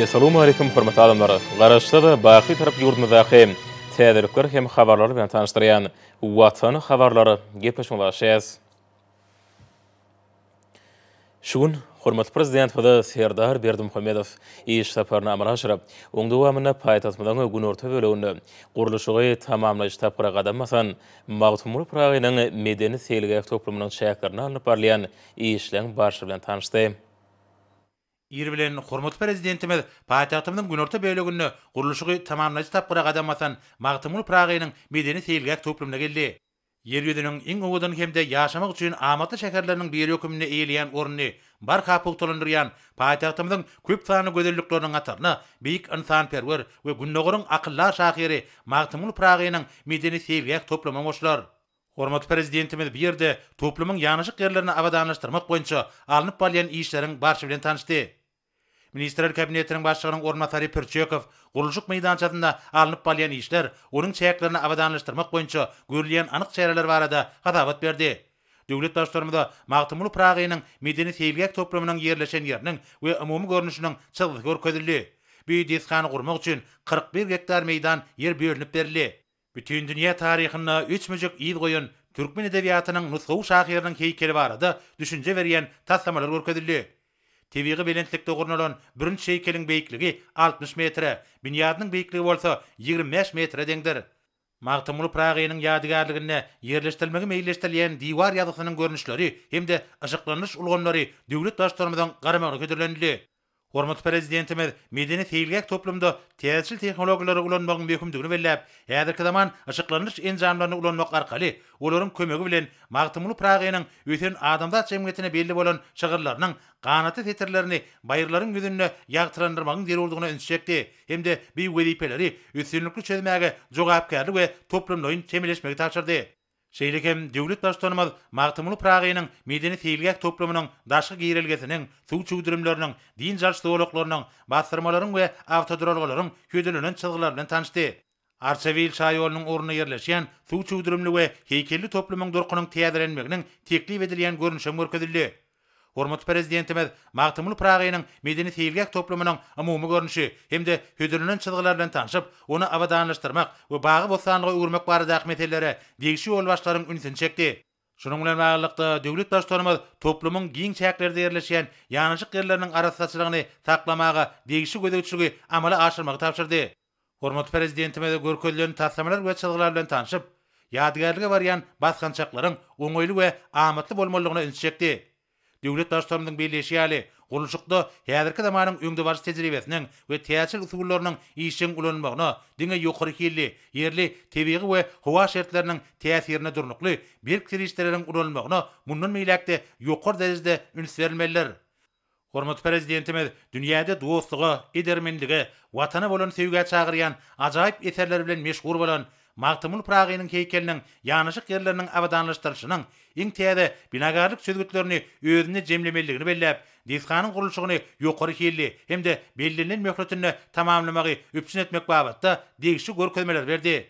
Assalamu alaikum hormatly adamlar. Garaşda da baqy tarap ýurdumyzdaky täzelikler hem habarlary bilen tanışdyrýan Watan habarlary gepleşme başlaýas. Şugun hormatly prezident Fada Serdar Berdimuhammedow iş saparyna amala aşyryp, oň dowamyna paýtagtymyň gün orta böleginde gurulşygy tamamlaýyş tapyra gadamasan, Magtumul Pragynyň medeni seýilgäk toplumynyň şäherlerini alyp barlayan işleň barşy bilen tanışdy. İri bilen hormatly prezidentimiz paýtagtymyň gün orta böleginde gurulşygy tamamlaýyş tapyra gadamasan, Magtumul Pragynyň medeni seýilgäk toplumyna geldi. Yer ýüzüniň iň owadan hemde ýaşamak üçin amatly şäherleriniň bir hökümine eýilýän orny bar kapyktolandyrýan paýtagtymyň köp sany gözellikleriniň atarına beýik insanperwer we günnägiriň akyllar şahyry Magtumul Pragynyň medeni seýilgäk toplumyna goşular. Hormatly prezidentimiz bir ýerde toplumyň ýanyşyk ýerlerini abadanlaşdyrmak boýunça alınıp barlayan işleriň barşy bilen tanışdy. Ministrler kabinetiniň başlygynyň ornatary Perçekow gurulşyk meýdançasynda alınıp barlayan işler, onuň çäklerini abadanlaşdyrmak boýunça görülýän anyk çäreler barada hadabat berdi. Döwlet başlarymyza Magtumul Pragynyň medeni seýilgäk toplumynyň ýerleşen ýeriniň we umumy görnüşiniň çygygy görkezildi. Bu deskany gurmak üçin 41 hektar meýdan ýer bölünip berildi. Bütün dünýä taryhyna 3 müjek ýyl goýan türkmen edebiýatynyň nusgaw şahyrynyň heýkeli barada düşünje berýän taslamalar görkezildi. Tebiği belentlikde gurnalan birinci heykeliň beýikligi 60 metre, binýadynyň beýikligi bolsa 25 metre deňdir. Magtumul Pragynyň ýadygarlygyna ýerleşdirilmegi meýilleşdirilýän diýwar ýazysynyň görnüşleri hemde aşyklanyş ulganlary döwlet başlarymyzdan garamagyna ködürlendi. Hormatly prezidentimiz medeni seýilgäk toplumda täsir tehnologiýalary ulanmagyň möhümdigini belläp, häzirki zaman aşyklanyş enjamlaryny ulanmak arkaly olaryň kömegi bilen Magtumul Pragynyň öten adamzat jemgyýetine belli bolan şagyrlarynyň ganaty tetirlerini baýrlaryň ýüzüne ýagtyrandyrmagyň zerurlygyna ünsjekdi. Hemde bu wezipeleri üstünlikli çözmäge jogapkärlik we toplumlaryň temeleşmegi tapşyrdy. Şeýlekem döwlet başlarymyz Magtumul Pragynyň medeni seýilgäk toplumynyň daşky giýrelgesiniň, suw çöwdürümleriniň, din jarşdowlaklarynyň, bastyrmalaryň we awtoduralgalaryň ködelenen çyzgylar bilen tanışdy. Arçavil şaýolunyň ornuna ýerleşýän suw çöwdürümli we heýkelli toplumyň durkunyň täzelenmeginiň teklip edilýän görnüşe görkezildi. Hormatly prezidentimiz Magtumul Pragynyň medeni seýilgäk toplumynyň umumy görnüşi hemde hödürlenen çyzgylar bilen tanışyp, onu abadanlaşdyrmak we bagy bosanlygy öwürmek baradaky meselelere degişi ol başlaryň ünsini çekdi. Şunun bilen baglykda döwlet başlarymyz toplumyň giň çäklerde ýerleşýän ýanyşyk ýerleriniň arassaçylygyny taklamaga degişi gödegçiligi amala aşyrmagy tapşyrdy. Hormatly prezidentimiz görkezlen taslamalar we çyzgylar bilen tanışyp, ýadygarlyga barýan baskançaklaryň oňoýly we amatly bolmalygyna üns çekdi. Döwlet başlarymyzyň belleşýäli gurulşykda häzirki zamanyň öňde bar tejribesiniň we täsir usullarynyň işiň ulanmagyna, diňe ýokary kelli, ýerli, tebiği we howa şertleriniň täsirine durnukly biriktirişleriň ulanmagyna mundan meýlekde ýokary derejede üns berilmelidir. Hormatly prezidentimiz dünýäde dostlugy, edermenligi, watana bolan sevgi çagyrýan ajaýyp eserler bilen meşhur bolan Magtumul Pragynyň heýkeliniň ýanyşyk ýerleriniň abadanlaşdyrylyşynyň iň täze binagarlyk çözgütlerini özüne jemlemeligini belläp, deskanyň gurulşygyny ýokary kelli hemde bellilen möhletini tamamlamagy üpsün etmek babatda degişi görkezmeler berdi.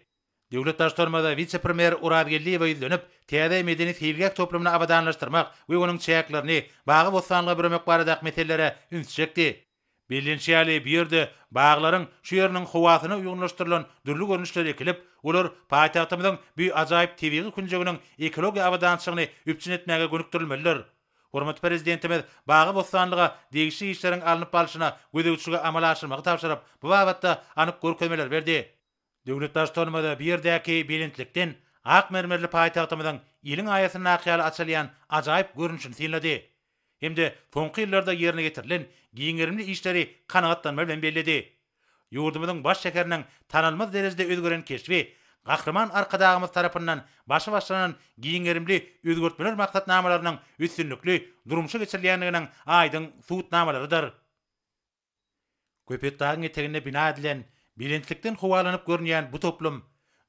Döwlet başlarymyza vice-premier Urad Gelliýew ýüzlenip, täze medeni seýilgäk toplumyny abadanlaşdyrmak we onuň çäklerini bagy bosanlyga bermek baradaky meselelere üns çekdi. Bilinçýäli bir ýerde baglaryň şu ýeriniň howasyna uýgunlaşdyrylan dürli görnüşleri ekilip, olar paýtagtymyzyň bu ajaýyp tebiği künjeginiň ekologiýa abadançylygyny üpsün etmäge gönükdirilmelidir. Hormatly prezidentimiz bagy bosanlyga degişi işleriň alynyp baryşyna gödegçiligi amala aşyrmagy tapşyryp, bu babatda anyk görkezmeler berdi. Döwlet başlarymyza bir ýerdäki belentlikden ak mermerli paýtagtymyzyň ýylyň aýasyny akýaly açylýan ajaýyp görnüşini synlady. Hemde soňky ýyllarda ýerine getirilen giňerimli işleri kanagatlanma bilen belledi. Ýurdumyzyň baş şäheriniň tanalmaz derejede özgören keşfi, gahrman arkadagymyz tarapyndan başy başlanan giňerimli özgörtmeler maksatnamalarynyň üstünlikli durumşy geçirilýändiginiň aýdyň suwutnamalarydyr. Köpetdagyň etegine bina edilen bilentlikden howalanyp görünýän bu toplum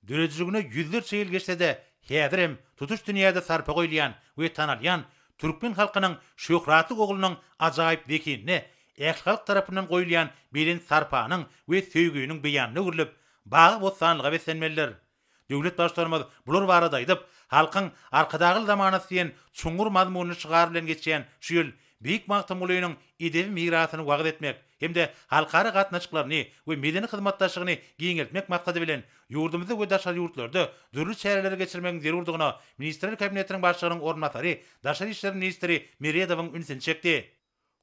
dörejiligine ýüzlerçe ýyl geçse de häzirem tutuş dünýäde sarpa goýulýan we tanalýan türkmen halkynyň şöhraty oglunyň ajaýyp wekinine ähli halk tarapyndan goýulýan bilen sarpanyň we söýgüýüniň beýanyny urilip, bagy bosanlyga beslenmelidir. Döwlet başlarymyz bular barada aýdyp, halkyň arkadagy zamana diýen çuňur mazmunyny çygar bilen geçýän şu ýyl büyük magtymlygynyň edebi mirasyny wagt etmek hemde halkara gatnaşyklaryny we medeni hyzmatdaşlygyny giňeltmek maksady bilen ýurdumyzda we daşary ýurtlarda dürli çäreleri geçirmegiň zerurdygyna Ministrler Kabinetiniň başlygynyň ornatary, Daşary işler ministri Meriyedowyň ünsini çekdi.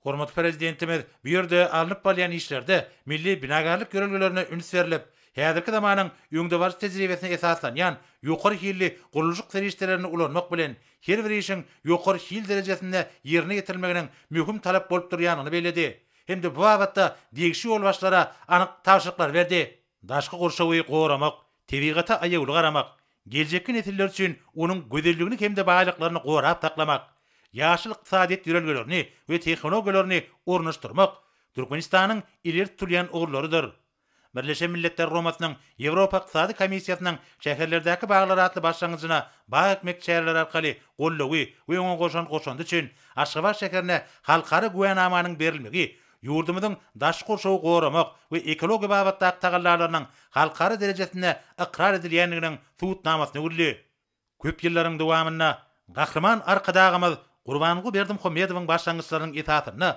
Hormatly prezidentimiz bu ýerde alınıp balyan işlerde milli binagarlyk görelgelerine üns berilip, häzirki zamanyň ýöňde bar tejribesine esaslanýan ýokary hilli guruluşyk serişlerini ulanmak bilen her bir işiň ýokary hil derejesinde ýerine getirilmeginiň möhüm talap bolup durýanyny beledi. Hemde bu wagtda degişi ýol başlara anyk tawşyklar berdi. Daşky gurşawy goramak, tebigaty aýagly garamak, geljekki nesiller üçin onuň gözelligini hemde baýlyklaryny gorap taklamak, ýaşyl ykdysadyet ýörelgelerini we tehnologiýalaryny ornaşdyrmak Türkmenistanyň ileri turýan ogurlarydyr. Birleşen Milletler Romasynyň Ýewropa Ykdysady Komissiýasynyň şäherlerdäki baglar atly başlangyjyna bag etmek çäreleri arkaly gollawy we oňa goşandy üçin Aşgabat şäherine halkara güwennamanyň berilmegi, ýurdumyzyň daş gurşawy goramak we ekologiýa babatdaky tagallarlarynyň halkara derejesinde ikrar edilýändiginiň subutnamasyny gürli. Köp ýyllaryň dowamyna gahrman arkadagymyz Gurbanyň Berdimuhammedowyň başlangyçlarynyň etatyny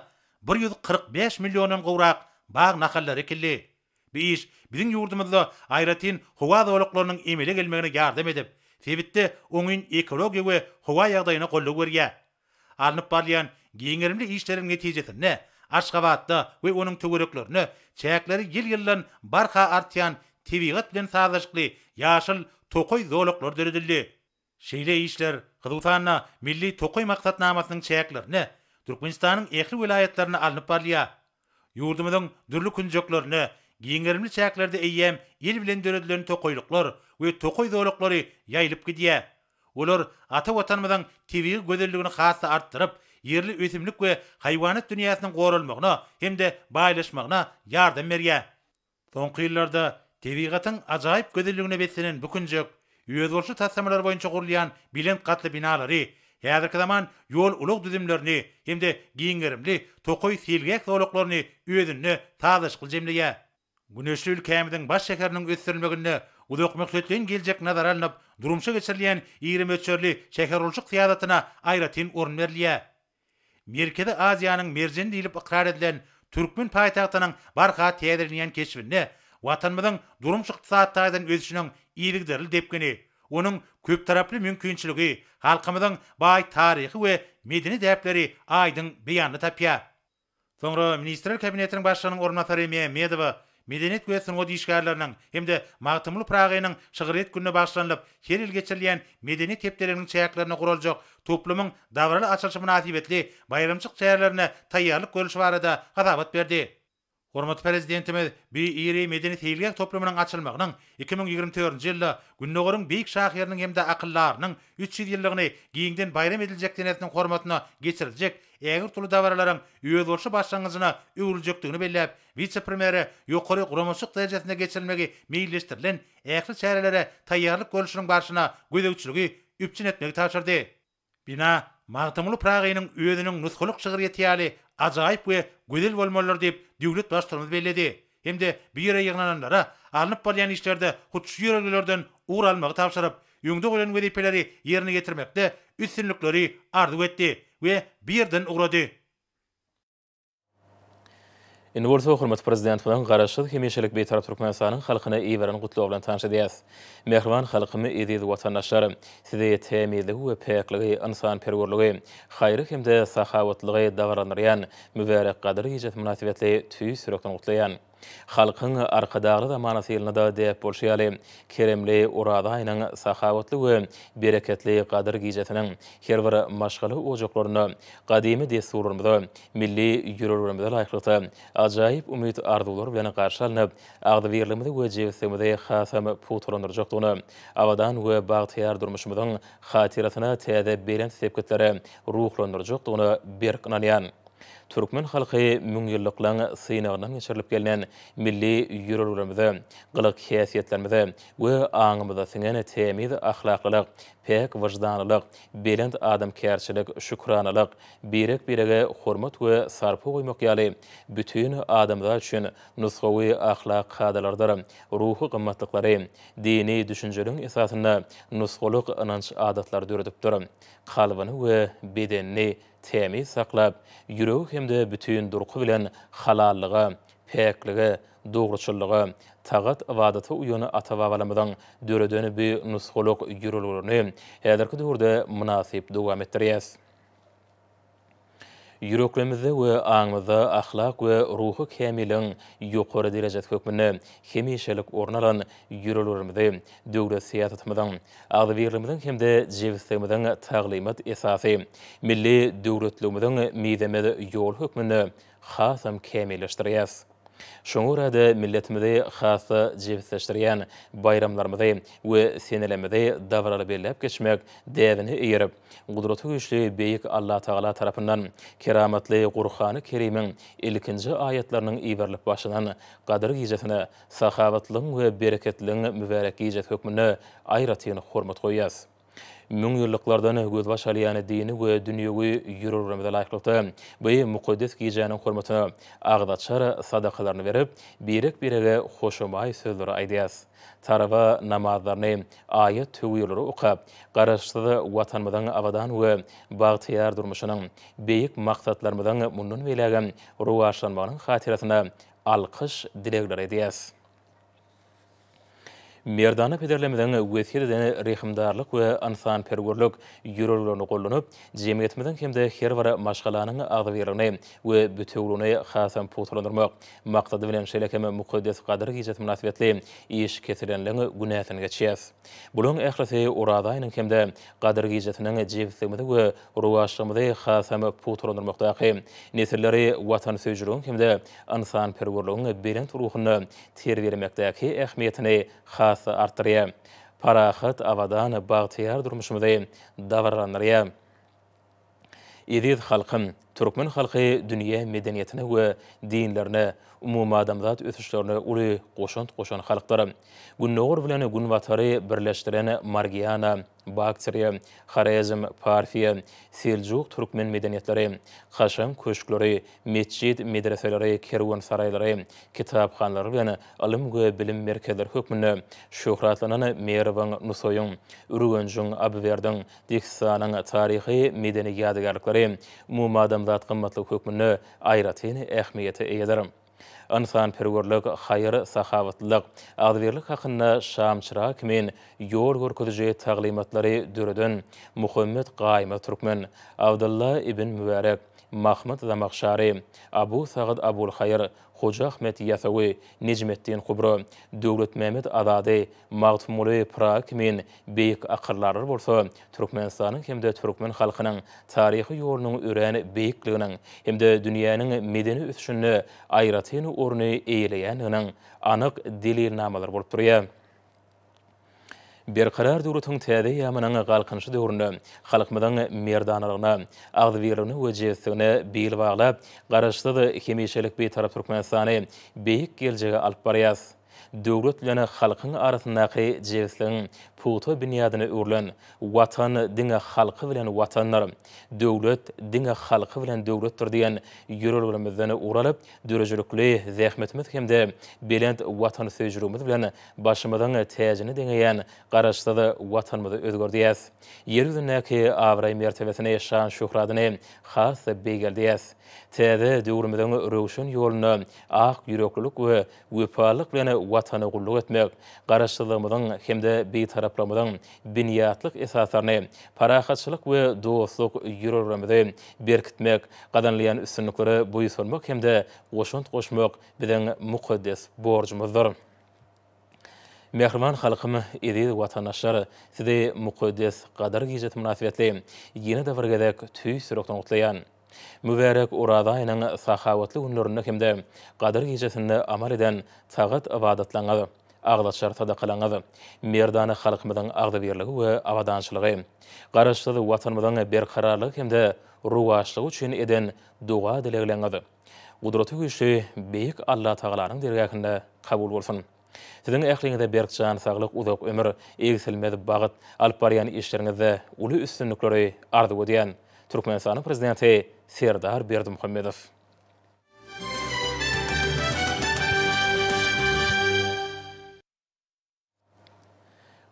145 millionyň gowrak bag nakallary ekildi. Bu iş biziň ýurdumyzda aýratyn howa dowlaklarynyň emele gelmegine ýardam edip, sebitde oňun ekologiýa we howa ýagdaýyna gollag berýär. Alınıp barýan giňerimli işleriň netijesinde Aşgabatda we onuň töwereklerini çäkleri ýyl-ýyldan barha artýan tebigat bilen sazyşykly ýaşyl tokoy zoluklar döredildi. Şeýle işler Hyzgutana milli tokoy maksatnamasynyň çäklerini Türkmenistanyň ähli vilayetlerine alınıp barýar. Ýurdumyzyň dürli künjeklerini giňerimli çäklerde eýýem ýel bilen döredilen tokoýluklar we tokoy zoluklary ýaýlyp gidýär. Olar ata watanymyzyň tebii gözelligini hasy artdyryp, yerli ösümlik we haýwanat dünýäsiniň goralmagyna hemde baýlaşmagyna ýardam berýär. Soňky ýyllarda tebigatyň ajaýyp gözelligine beslenen bu künjek ýözbolşy tasamalar boýunça gurulýan bilen gatly binalary, häzirki zaman ýol ulug düzümlerini hemde giňerimli tokoy selgek zoluklaryny özüne tazaşyk jemleýär. Güneşli ülkemiziň baş şäheriniň ösdirilmeginde uzak möhletden geljek nazar alınıp, durumşa geçirilýän 20 ölçerli şäherulçyk siýasatyna aýratyn orun berilýär. Merkezi Aziýanyň merjeni diýilip ikrar edilen Türkmen paýtagtynyň barha täzelenýän keşfini, watanymyzyň durumşy ykdysadydan özüşiniň iýigderli depgini, onuň köp taraply mümkinçiligi, halkymyzyň baý taryhy we medeni däpleri aýdyň beýany tapýar. Soňra Ministrler Kabinetiniň başlygynyň ornatary Mehmedow Medeniyet we sungat işgärleriniň hemde magtymly pragynyň şygyret gününe başlanıp, her ýyl geçirilýän medeniyet tepleriniň çäklerini guraljak toplumyň dawraly açylyşy münasibetli bayramçyk çärelerine taýýarlyk görüşi barada hasabat berdi. Hormatly prezidentimiz bu iri medeniyet hilgek toplumynyň açylmagynyň 2024-nji ýylda Günnögörüň beýik şahyrnyň hemde akyllarynyň 300 ýyllygyny giňden bayram ediljek denetiniň hormatyna geçiriljek ägir tuly dawaralaryň ýözbolşy başlangyjyna öwüljekdigini belläp, vice-premieri ýokary guramaşyk derejesinde geçirilmegi meýilleşdirilen ähli çärelere taýýarlyk görüşiniň barşyna gödegçiligi üpçün etmegi taşyrdy. Bina magtymly pragynyň özüniň nusgulyk şygyryety ýaly ajaýyp we gözel bolmalar diýip döwlet başlygymyz belledi. Hemde bir ýere ýygnananlara alınıp barýan işlerde hutçy ýöregilerden ugur almagy tapşyryp, ýöňde bolan wezipeleri ýerine getirmekde üstünlikleri arzu etdi we bir ýerden ugrady. Indi bolsa hormatly prezident bilen garaşyk hemişelik beýtarap Türkmenistanyň halkyna iýberen gutlaw bilen tanışdys. Mehriban halkymy eziz watandaşlar, size temizligi we pekligi, insan perwerligi, haýry hemde sahawatlygy dagaranýan mübarek gadyr gecesi münasibetli tüý sürekden gutlaýan. Halkyň arkadagly zamanasy ýylynda da däp bolşýaly, keremli uradaýynyň sahawatly we bereketli gadyr gecesiniň her bir maşgaly ojaklaryny gadymy desturlarymyzda, milli ýürelgerimizde laýyklykda ajaýyp umyt arzuwlar bilen garşy alynıp, agdybirligimizi we jewsegimizi hasam putulandyrjakdygyny, awadan we bagtyar durmuşymyzyň hatirasyna täze beren sepketlere ruhlandyrjakdygyny berk inanýan. Türkmen halky müň ýyllyklaň synagynyň geçirilip gelýän milli ýürelglerimizi, gylyk häsiýetlerimizi we aňymyza siňen temiz ahlaklylyk, pek wyjdanlylyk, belend adamkärçilik, şükranalyk, birek-birege hormat we sarpy goýmak ýaly bütün adamlar üçin nusgawy ahlak kadalardyr. Ruhy gymmatlyklary, dini düşünjelerin esasyna nusgalyk ynanç adatlary döredipdir. Kalbyny we bedenini temiz saklap, ýüregi hemde bütün durky bilen halallyga, peklige, dogruçylyga, tagat ibadaty uýuny ata-babalarymyzyň döreden bir nusgalyk ýürelgilerini häzirki döwürde munasyp dowam etdirýäs. Yüreklerimizde we aňymyzda ahlak we ruhy kämiliň ýokary derejede hökmüne hemişelik ornalan ýürelgilerimizi döwlet siýasatymyzyň, agdybirligimiziň hemde jebisligimiziň taglimat esasy, milli döwletligimiziň mizemede ýol hökmüne hasam kämilleşdirýäs. Şoňa görä milletimizi hasa jebisleşdirýän bayramlarymyzy we senelerimizi davrala belläp geçmek däwini eýerip, gudraty güýçli beýik Allah Taala tarapyndan keramatly Qur'an-ı Kerimiň ilkinji ayetleriniň iberlip başynan gadyr gijetine, sahawatlyň we bereketliň mübarek gijet hökmüne aýratyn hormat goýýas. Müň ýyllardan göz başalýan dini we dünýäwi ýürelglerimize laýyklykda bu mukaddes gijanyň hormatyna agdaçar sadakalaryny berip, birek-birege hoşumaý sözleri aýdýas. Taraba namazlaryny, ayet töwýelleri okap, garaşdyry watanymyzyň abadan we bagtyar durmuşynyň, beýik maksatlarymyzyň mundan belägen ruwaşlanmagynyň hatirasyna alkyş dilekler edýäs. Merdana pederlemeden wesiýetden rehimdarlyk we ansanperwerlik ýürelgilerini gollanyp, jemgyýetimizden hemde her bir maşgalanyň agdybirligini we bütünligini hasam putulandyrmak maksady bilen şeýlekeme mukaddes gadyr gijet münasibetli iş kesilenlerini günäsini geçýäs. Bulan ählisy orada aýnyň hemde gadyr gijetiniň jebisligimizi we ruwaşlygymyzy hasam putulandyrmakdaky nesilleri watan söýjüriň hemde ansanperwerligiň berent ruhyny terbiýelemekdäki ähmiýetini artırıya, parahat avadan bagtyar durmuşymyzy davarlanyrya. Edid halkym, Türkmen halky dünýä medeniýetine we dinlerine, umum adamzat ötüşlerini uly goşan halklar. Günnögur bilen gün watary birleşdiren Margiana, Baktriya, Xarezm, Parfiya, Seljuk Türkmen medeniýetleri, Haşam köşkleri, mescid, medreseleri, kerwan saraylary, kitaphanlary bilen ilm we bilim merkezleri hökmüne şöhratlanan Merwan Nusoyun, Ürgenjüň, Abwerdiň, Diksanyň taryhy medeni ýadygarlyklary umum adamzat gymmatly hökmüne aýratyn ähmiýeti eýeder. Ansanperwerlik, haýyr, sahawatlyk, agdybirlik hakyna şamçyra kimin ýol görkeziji taglimatlary döreden Muhammed Gaýmy Türkmen, Abdullah ibn Mübarek, Mahmud Zamakhşary, Abu Sa'd Abul Hayr, Hoca Ahmed Yasawi, Necmettin Kubra, Döwlet Mehmet Azady, Magtumuly Prak kimin beýik akyrlary bolsa, Türkmenistanyň hemde Türkmen halkynyň taryhy ýolunyň ören beýikliginiň hemde dünýäniň medeni ösüşine aýratyn orny eýleýäniň anyk delilnamalar bolup durýar. Berkarar döwletiň täze ýamanyň galkynşy döwründe halkymyzyň merdanalygyna, agdybirligine we jebisligine beýil baglap, garaşdyry hemişelik bir tarap Türkmenistany beýik geljege alyp barýas. Döwlet bilen halkyň arasyndaky jebisligiň puto binýadyny örlen, watan diňe halky bilen watanlar, döwlet diňe halky bilen döwletdir diýen ýürelgilerimizden uralyp, dörejelikli zähmetimiz hemde belend watan söýjürimiz bilen başymyzyň täjini deňeýän garaşdyry watanymyzy özgördüýäs. Yer ýüzündäki awray mertebesine şan şöhratyny has beýgeldiyäs. Täze döwrümizden röwşen ýoluny ak ýüreklilik we wepalyk bilen watany gulluk etmek, garaşdyrlygymyzyň hemde beýtaraplamyzyň binýatlyk esaslaryny, parahatçylyk we dostluk ýürelglerimizi berkitmek, gadanlayan üstünlikleri boýsunmak hemde goşunt goşmak biziň mukaddes borjumyzdyr. Mehriban halkym, edil watandaşlar, sizi mukaddes gadyr gijet münasibetli ýene däwirgedek tüý sürekden gutlaýan. Mübarek orada aýnyň sahawatly günlerinde hemde gadyr gijetinde amal eden tagat ibadatlaňy, ağdaşar tadaqalaňyzy, merdany halkymyzyň agda birligi we awadançylygy, garaşsyz watanymyzyň berkararlygy hemde ruwaşlygy üçin eden duga dilegleňizi. Gudraty güýçli beýik Allah Tagalanyň dergähinde kabul bolsun. Siziň ähliňizde berkjan saglyk, uzak ömür, egsilmez bagyt alyp barýan işleriňizde uly üstünlikleri ardy edýän Türkmenistanyň prezidenti Serdar Berdimuhammedow.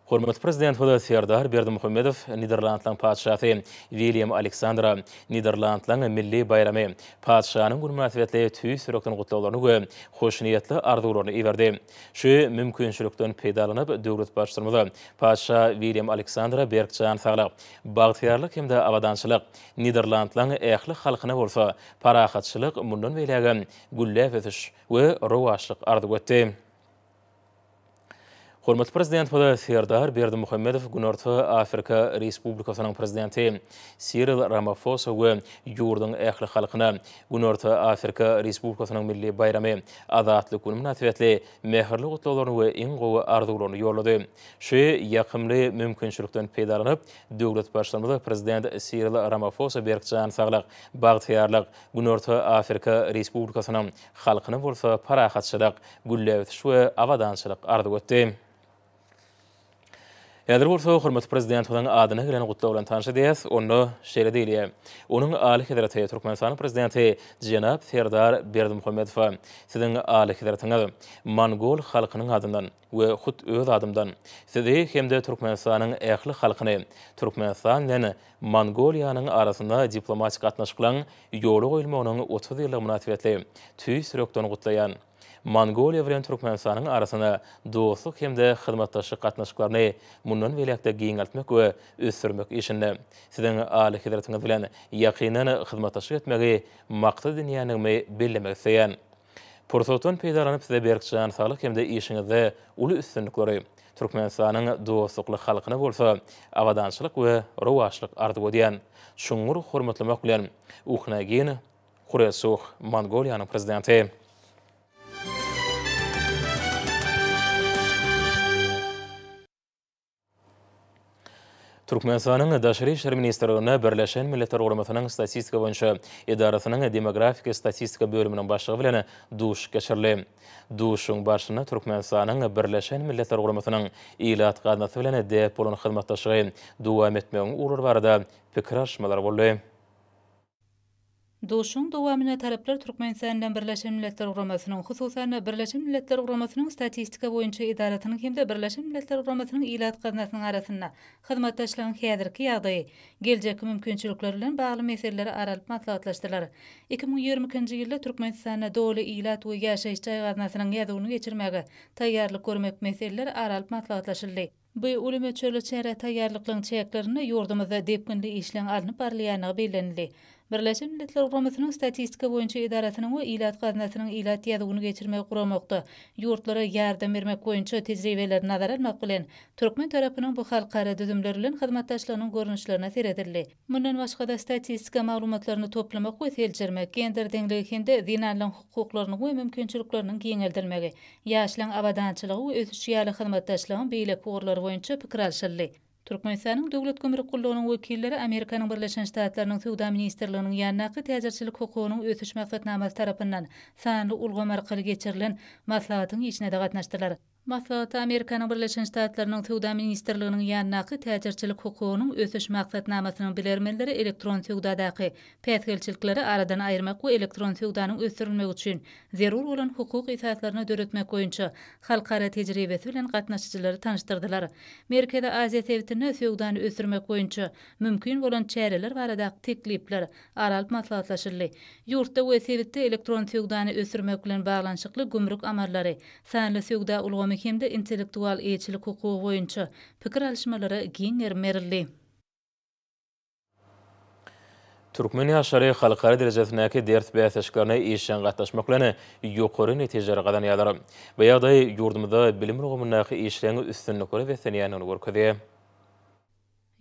Hormatly prezident Serdar Berdimuhammedow Niderlandlaryň padşahy William Alexandra Niderlandlaryň milli bayramy padşanyň gün münasibetli tüýs sürekden gutlawlaryny we hoşniýetli arzularyny iberdi. Şu mümkinçilikden peýdalanyp döwlet başçylygynda padşa William Alexandra berkjan saglyk, bagtyrlyk hemde awadançylyk Niderlandlaryň ähli halkyna bolsa parahatçylyk mundan beýlegen güllä ötüş we rowaşlyk ardy etdi. Hormatly prezident Serdar Berdimuhammedow Günorta Afrika Respublikasynyň prezidenti Cyril Ramaphosa we ýurduň ähli halkyna Günorta Afrika Respublikasynyň milli bayramy azatlyk güni münasibetli mähirli gutlawlaryny we iň gowy arzularyny ýolady. Şu ýakymly mümkinçilikden peýdalanyp döwlet başçylygynda prezident Cyril Ramaphosa berkjan saglyk, bagtyrlyk Günorta Afrika Respublikasynyň halkyna bolsa parahatçylyk, güllä ötüş we awadançylyk ardy etdi. Häzir bolsa hormatly prezidentiň adyna gelen gutlawlan tanşy diýäs, onu şeýle diýilýär. Onuň Ali Hedraty Türkmenistanyň prezidenti Jenap Serdar Berdimuhammedow siziň Ali Hedratyňyz Mongol halkynyň adyndan we hut öz adymdan sizi hemde Türkmenistanyň ähli halkyny Türkmenistan bilen Mongoliýanyň arasynda diplomatik gatnaşyklaryň ýoly goýulmagynyň 30 ýyllyk münasibetli tüýs sürekden gutlaýan Mongoliýa bilen Türkmenistanyň arasynda dostluk hemde hyzmatdaşlyk gatnaşyklaryny mundan welekde giňeltmek we ösürmek işinde siziň Ali Hedratyňyz bilen ýakynan hyzmatdaşlyk etmegi maksat dünýäni bellemek isleýän. Pursatdan peýdalanyp size berkjan saglyk hemde işiňizde uly üstünlikleri Türkmenistanyň dostlukly halkyna bolsa awadançylyk we rowaşlyk ardy edýän şuňur hormatlamak bilen Uhnagin Huresuh Mongoliýanyň prezidenti. Türkmenistanyň Daşary işleri ministrligine Birleşen Milletler Guramasynyň statistika boýunça idarasynyň demografik statistika bölüminiň başlygy bilen duş geçirildi. Duşuň başyna Türkmenistanyň Birleşen Milletler Guramasynyň ilat gadnasy bilen edep bolan hyzmatdaşlygy dowam etmegiň urary barada pikir alşmalar boldy. Duşuň dowamyna taraplar Türkmenistanyň Birleşen Milletler Guramasynyň hususan Birleşen Milletler Guramasynyň statistika boýunça idarasynyň hemde Birleşen Milletler Guramasynyň ilat gadnasynyň arasynda hyzmatdaşlygyň häzirki ýagdaýy, geljek mümkinçilikleri bilen bagly meseleleri aralyp maslahatlaşdylar. 2020-nji ýylda Türkmenistanyň dowly ilat we ýaşaýyş jaý gadnasynyň ýadygyny geçirmäge taýýarlyk görmek meseleleri aralyp maslahatlaşyldy. Bu ulama çöle çäre taýýarlyklaryň çäklerini ýurdumyzda depkinli işleň alınıp barlýanyny bellenildi. Birleşen Milletler Guramasynyň statistika boýunça idarasynyň we ilat gadnasynyň ilat ýadygyny geçirmek guramokda ýurtlara ýardam bermek boýunça tejribeleri nazara almak bilen Türkmen tarapynyň bu halkara düzümleri bilen hyzmatdaşlygynyň görnüşlerine seredildi. Mundan başga da statistika maglumatlaryny toplamak we seljermek, gender deňligi hemde dinanlyň hukuklaryny we mümkinçiliklerini giňeldirmegi, ýaşlaryň awadançylygy we ötüş ýaly hyzmatdaşlygyň beýleki ugrlary boýunça pikir alşyldy. Türkmenistanyň döwlet kömürlük gullugynyň wekilleri Amerikanyň Birleşen Ştatlarynyň Töwda ministrliginiň ýanynaky täzirçilik hukugynyň ötüş maksatnamasy tarapyndan sanly ulgam arkaly geçirilen maslahatyň içine de gatnaşdylar. Maslahat Amerikanyň Birleşen Ştatlarynyň Töwda ministrliginiň ýanynaky täzirçilik hukugynyň ötüş maksatnamasynyň bilermenleri elektron töwdadaky päsgelçilikleri aradan aýyrmak we elektron töwdanyň ösürilmegi üçin zerur bolan hukuk esaslaryny döretmek boýunça halkara tejribesi bilen gatnaşjylary tanışdyrdylar. Merkezde Aziýa sebitini töwdany ösürmek boýunça mümkin bolan çäreler barada teklipler aralyp maslahatlaşyldy. Ýurtda we sebitde elektron töwdany ösürmek bilen baglanşykly gümrük amarlary, sanly töwda ulgamy hemde intellektual eýçilik hukugy boýunça pikir alşmalary giň ermerildi. Türkmen ýaşary halkara derejesindäki ders bäsleşiklerine işen gatnaşmak bilen ýokary netijeler gadanýarlar. Bu ýagdaý ýurdumyzda bilim rugumyndaky işlerini üstünlikleri we senýanyny görkezýär.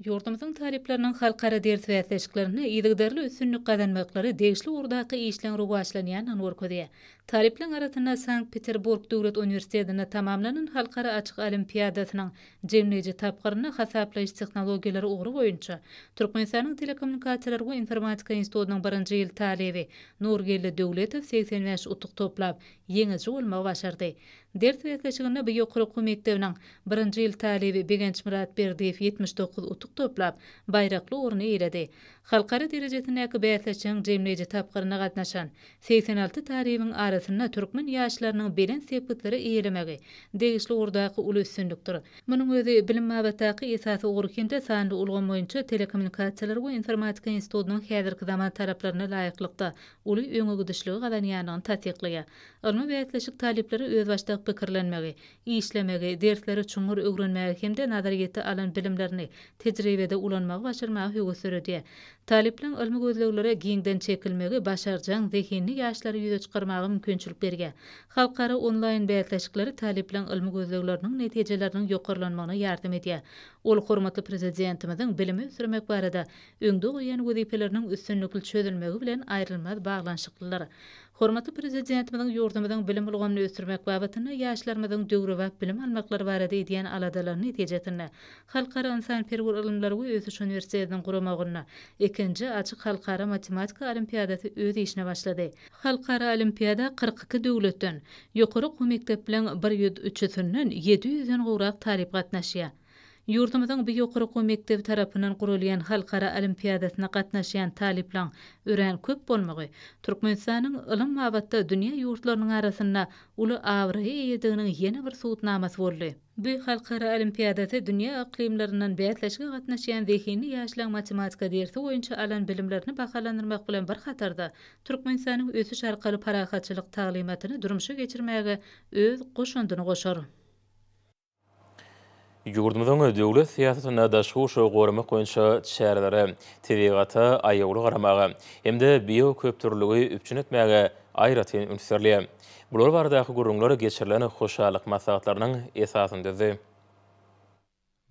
Yurdumyzyň talipleriniň halkara dertwätleşiklerini ýygydarly üstünlük gadanmakları degişli urdaky işleň ruwaçlanýan anwurkody. Taliplerin arasynda Sankt-Peterburg Döwlet Uniwersitetinde tamamlanan halkara açyk olimpiadasynyň jemleýiji tapgyryny hasaplaýyş tehnologiýalary ugry boýunça Türkmenistanyň Telekommunikasiýalar we Informatika institutynyň 1-nji ýyl talebi Nurgelli Döwletow 85 utuk toplap ýeňici bolmagy başardy. Dertwätleşigine bu ýokary mektebiniň 1-nji ýyl talebi Begenç Murat Berdiýew 79 utuk toplap baýrakly orny eýledi. Halkara derejetindäki bäsleşiň jemleýiji tapgyryna gatnaşan 86 talebiň arasynda türkmen ýaşlarynyň belen sepetleri eýlemegi degişli urdaky uly üstünlükdir. Munyň özi bilim mabatyky esasy ugurkende sandy ulgam boýunça Telekommunikasiýalar we Informatika institutynyň häzirki zaman taraplaryna laýyklykda uly öňe gidişligi gadanýanyny tasdikleýär. Ilmi bäsleşik talipleri öz başda pikirlenmegi, işlemegi, dersleri çuňur öwrenmegi hemde nazariýete alan bilimlerini tejribede ulanmagy başarmagy höwes süredi. Taliplerin ilmi gözlegleri giňden çekilmegi başarjaň zehinli ýaşlary ýüze çykarmagy mümkinçilik bergen. Halkara online bäsleşikleri taliplerin ilmi gözlegleriniň netijeleriniň ýokarlanmagyna ýardam edýär. Ol hormatly prezidentimiziň bilimi sürmek barada öňde goýan wezipeleriniň üstünlükli çözülmegi bilen aýrylmaz baglanşyklylar. Hormatly prezidentimizin ýurdumyzyň bilim ulgamyny ösürmek babatyna ýaşlarymyzyň döwri we bilim almaklary barada edýän aladalaryny netijesinde halkara insan-perwer ilimleri we ösüş uniwersitetiniň guramagyna ikinji açyk halkara matematika olimpiadasy öz işine başlady. Halkara olimpiada 42 döwletden ýokary mektep bilen 103-ünden 700-den gowrak talip gatnaşýar. Yurdumyzyň bu ýokary mektep tarapyndan gurulýan halkara olimpiadasyna gatnaşýan talipleň ören köp bolmagy Türkmenistanyň ilim mabatda dünýä ýurtlarynyň arasynda uly awry ýediginiň ýene bir suwutnamasy boldy. Bu halkara olimpiadasy dünýä iklimlerinden bäsleşige gatnaşýan zehinli ýaşlaryň matematika dersi boýunça alan bilimlerini bahalandyrmak bilen bir hatarda Türkmenistanyň ösüş arkaly parahatçylyk taglimatyny durmuşa geçirmäge öz goşundyny goşar. Yurdumyzyň döwlet siýasatyna daşky gorama goýunça şäherlere tebigaty aýagly garamagy hemde biýo köptürlügi üpçün etmäge aýratyn ünsürler. Bular baradaky gurulmalar geçirilen hoşallyk maslahatlarynyň esasyndazy.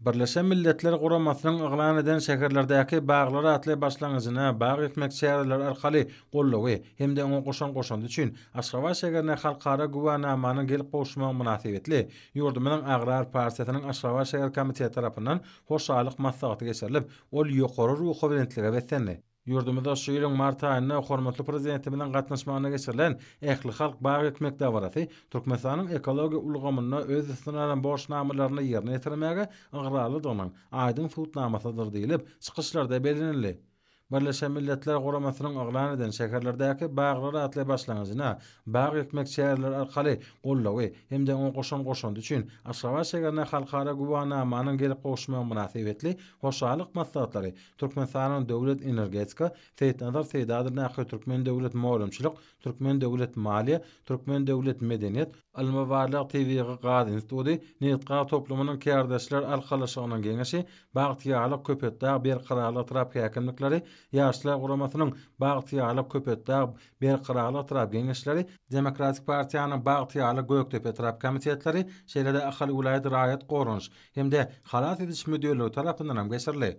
Birleşen Milletler Guramasynyň yglan eden şäherlerdäki baglara atly başlangyjyna bag etmek şäherler arkaly gollagy hemde oňa goşan üçin Aşgabat şäherine halkara guwanamanyň gelip gowuşmagy münasibetli ýurdumynyň Agrar Partiýasynyň Aşgabat şäher komiteti tarapyndan hoşallyk maslahaty geçirilip, ol ýokary ruhy bilentligi beslendi. Yurdumyzda şu ýylyň mart aýynda hormatly prezidentimiň gatnaşmagyna geçirilen Ähli halk bag etmek dawarasy Türkmenistanyň ekologiýa ulgamyna öz üstüne alan borçnamalaryny ýerine ýetirmäge ygyrarlydygynyň aýdyn suwutnamasydyr diýilip çykyşlarda belirlenildi. Birleşen Milletler Guramasynyň yglan eden şäherlerdäki baglara atly başlangyjyna bag etmek şäherler arkaly gollagy hemde oňa goşan üçin Aşgabat şäherine halkara guwanamanyň gelip gowuşmagy münasibetli hoşallyk maslahatlary Türkmenistanyň döwlet energetika, Seýitnazar Seýdadyr nähä Türkmen döwlet mawlumçylyk, Türkmen döwlet maliýe, Türkmen döwlet medeniýet, Almawarlyk TV Gaz instituty, Nitqa toplumynyň kärdeşler alkalaşygynyň geňeşi, bagtyýalyk köpetdäg berqararlyk tarap häkimlikleri, Ýaşlar Guramasynyň bagtyýalyk köpetdäg berqararlyk tarap geňeşleri, Demokratik Partiýanyň bagtyýalyk Göktepe tarap komitetleri, şeýlede ahali ulayat raýat gorunç, hemde halat ediş müdürligi tarapyndan geçirildi.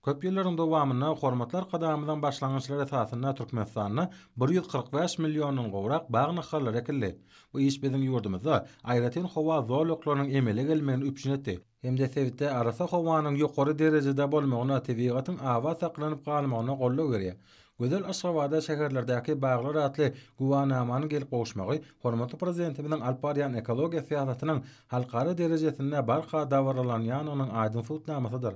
Köp ýyllaryň dowamyna hormatlar gadamydan başlangyçlar esasynda Türkmenistanyna 145 millionyň gowrak bag nahallar ekildi. Bu iş biziň ýurdumyzda aýratyn howa zorluklarynyň emele gelmegini üpçün etdi. Hemde sevitde arasa howanyň ýokary derejede bolmagyna tebigatyň awa saklanyp galmagyna golluk berýär. Gözel Aşgabatda şäherlerdäki baglar atly guwanamanyň gelip gowuşmagy hormatly prezidentimiň alparýan ekologiýa siýasatynyň halkara derejesinde barha dawarlanýanynyň aýdyn suwutnamasydyr.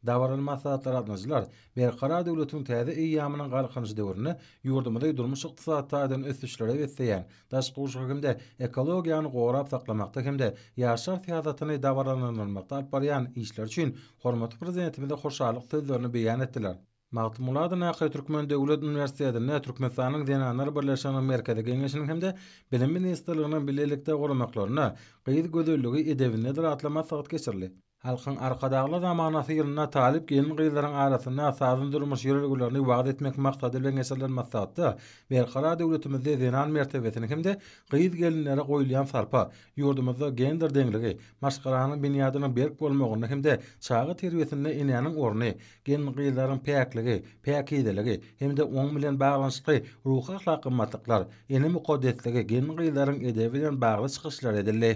Dawarlanmasalar atnaşylar berqarar döwletiň täze eýýamynyň galkynjy döwrüne ýurdumyzda durmuş ykdysadyň ösüşlere besleýän daşky uşagymda ekologiýany gorap saklamakda hemde ýaşar siýasatyny dawarlanmakda alparýan işler üçin hormatly prezidentimiň hoşallyk sözlerini beýan etdiler. Magtymulady nähä Türkmen Döwlet Uniwersitetinde Türkmenistanyň Denanlar Birleşiginiň merkezi geňeşiniň hemde bilim ministrliginiň bilelikde guramaklaryna gyýyt gözelligi edebine atly maslahat geçirildi. Halkın arkadaglar zamanasy ýyluna talip gelin gyzlaryň arasynda sazyn durmuş ýörelgilerini wagt etmek maksady bilen eserlenmekde. Berkara döwletimizde zenan mertebesini hemde gyz gelinlere goýulýan sarpa, ýurdumyzda gender deňligi, maşgaranyň binýadyna berk bolmagyny hemde çağı terbiyesinde inýanyň orny, gelin gyzlaryň päkligi, päkideligi hemde oň bilen baglanyşly ruhy ahlak gymmatlyklar, ene muqaddesligi gelin gyzlaryň edebi bilen bagly çykyşlar edildi.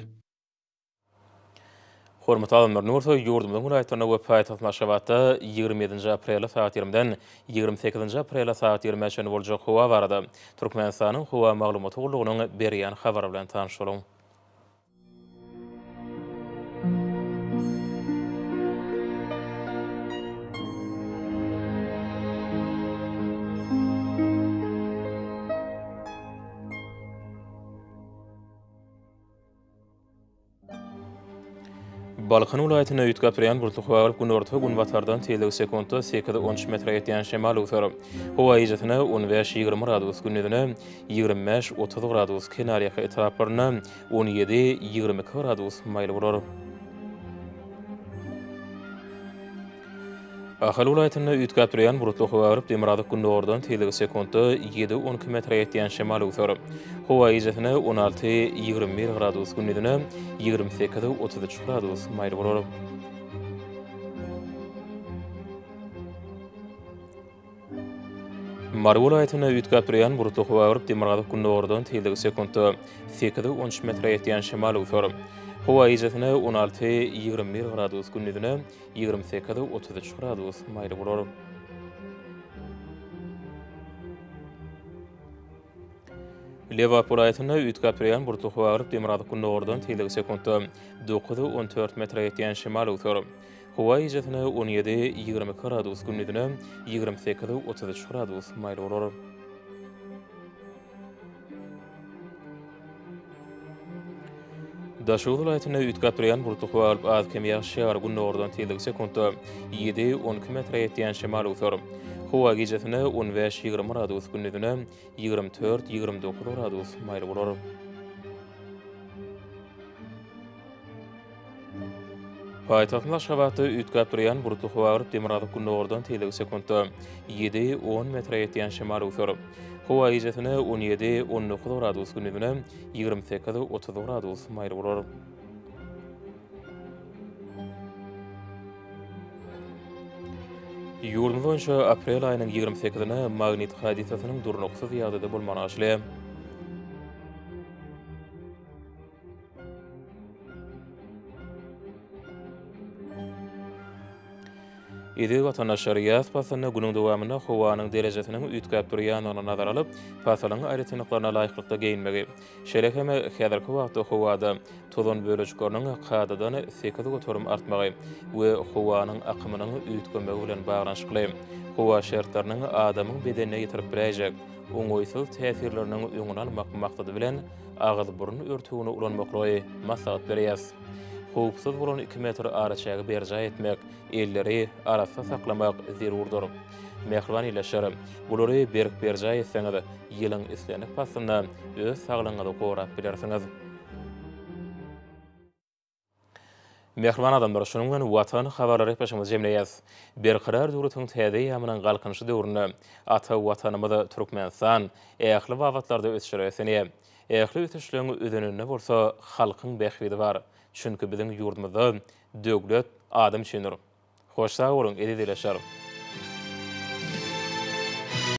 Hormat alanlar nursa yurdumdan ulaytana we paýtaht maşgabatda 27 aprel saat 20-den 28 aprel saat 20-de boljak howa barada Türkmenistanyň howa maglumaty gullugynyň berýän habary bilen tanışylaryň. Balkan ulaýatyna ýetgäpirýän burtly howa bolup gün orta gün batardan telegi sekundda 8-13 metre ýetýän şemal öwser. Howa ijatyna 15-20 gradus günnüdine 25-30 gradus kenaryaky etraplaryna 17-20 gradus maýly bolar. Ahal ulaýatyna ýetgäpirýän burtly howa bolup demirady gün ordan telegi sekundda 7-12 metre ýetýän şemal öwser. Howa ijatyna 16-21 gradus günnüdine 28-33 gradus maýly bolar. Mary welaýatyna ýetgäpirýän burutly howa bolup demirady gün ordan telegi sekundda 8-13 metre ýetýän şemal öwser. Howa ijatyna 16-21 gradus günnüdine 28-33 gradus maýly bolar. Leva welaýatyna ýetgäpirýän burutly howa bolup demirady gün ordan telegi sekundda 9-14 metre ýetýän şemal öwser. Howa ijatyna 17-20 gradus günnüdine 28-33 gradus maýly bolar. Daşuly welaýatyna ýetgäpirýän burutly howa bolup az kem ýagşýar gün ordan telegi sekundda 7-12 metre ýetýän şemal öwser. Howa ijatyna 15-20 gradus günnüdine 24-29 gradus maýly bolar. Paýtaht Aşgabatda ýetgäpirýän burutly howa bolup demirady gün ordan telegi sekundda 7-10 metre ýetýän şemal öwser. Howa ijatyna 17-19 gradus günnüdine 28-30 gradus maýly bolar. Ýurdum boýunça aprel aýynyň 28-ine magnit hadisasynyň durnuksuz ýagdaýda bolmany aşly. Edi vatandaşlar ýaz pasyna günüň dowamyna howanyň derejesiniň ýetgäpdirýänine nazar alyp, pasylaryň aýratynlyklaryna laýyklykda geyinmegi. Şerek hem häzirki wagtda howada tozan bölejikleriniň kadadan 8 göterim artmagy we howanyň akymynyň ýetgenmegi bilen baglanyşykly. Howa şertleriniň adamyň bedenine ýetirip biräjek, oňoýsuz täsirleriniň öňüne almak maksady bilen agyz burun örtügini ulanmakly maslahat berýär. Howpsuz bolan 2 metr araçagy berja etmek, elleri arasda saklamak zerurdur. Mehriban ýeşerim. Bulary berk berja etseňiz, ýylyň islenik pasyna öz saglygyňyzy gorap bilersiňiz. Mehriban adamlar şonuň bilen watan habarlary başymyz jemleýäs. Berqarar döwletiň täze ýamynyň galkynşy döwrüne ata watanymyzy Türkmenistan ähli wagtlarda ötüşýär. Ähli ötüşlerini ödenine bolsa halkyň bähbidi bar. Çünkü bizim yurdumuzda döwlet adam üçindir. Hoş sağ olun, edi dileşerim.